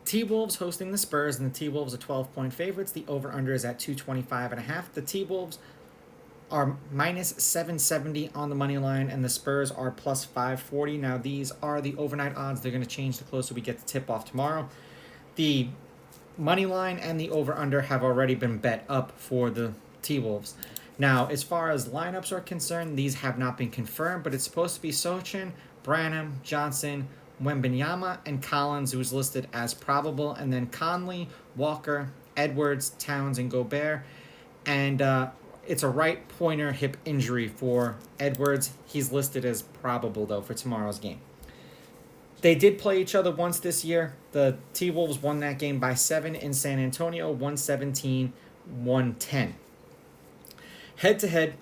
T-Wolves hosting the Spurs, and the T-Wolves are 12-point favorites. The over-under is at 225.5. The T-Wolves are minus 770 on the money line, and the Spurs are plus 540. Now, these are the overnight odds. They're going to change the closer we get to tip-off tomorrow. The money line and the over-under have already been bet up for the T-Wolves. Now, as far as lineups are concerned, these have not been confirmed, but it's supposed to be Sochin, Branham, Johnson, Wembanyama, and Collins, who's listed as probable, and then Conley, Walker, Edwards, Towns, and Gobert. And it's a right pointer hip injury for Edwards. He's listed as probable, though, for tomorrow's game. They did play each other once this year. The T-Wolves won that game by 7 in San Antonio, 117-110. Head-to-head,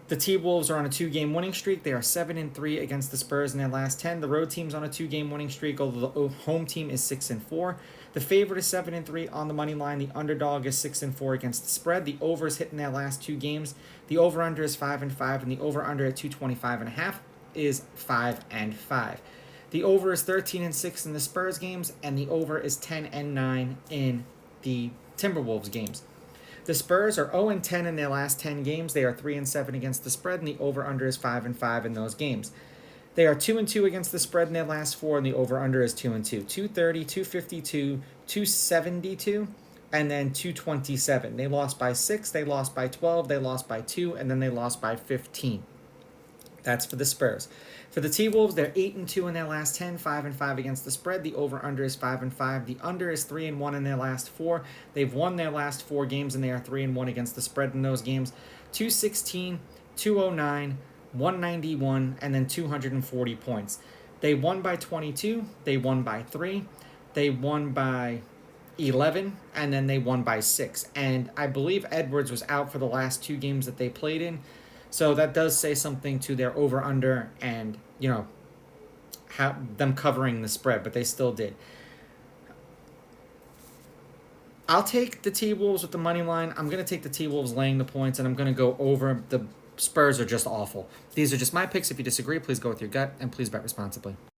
the T-Wolves are on a 2-game winning streak. They are 7-3 against the Spurs in their last 10. The road team's on a 2-game winning streak, although the home team is 6-4. The favorite is 7-3 on the money line. The underdog is 6-4 against the spread. The over is hitting their last 2 games. The over-under is 5-5, and the over-under at 225.5 is 5-5. The over is 13-6 in the Spurs games, and the over is 10-9 in the Timberwolves games. The Spurs are 0-10 in their last 10 games. They are 3-7 against the spread, and the over-under is 5-5 in those games. They are 2-2 against the spread in their last 4, and the over-under is 2-2. 230, 252, 272, and then 227. They lost by 6, they lost by 12, they lost by 2, and then they lost by 15. That's for the Spurs. For the T-Wolves, they're 8-2 in their last 10, 5-5 against the spread. The over-under is 5-5. The under is 3-1 in their last 4. They've won their last 4 games, and they are 3-1 against the spread in those games. 216, 209, 191, and then 240 points. They won by 22. They won by 3. They won by 11, and then they won by 6. And I believe Edwards was out for the last 2 games that they played in. So that does say something to their over-under and, them covering the spread, but they still did. I'll take the T-Wolves with the money line. I'm going to take the T-Wolves laying the points, and I'm going to go over. The Spurs are just awful. These are just my picks. If you disagree, please go with your gut, and please bet responsibly.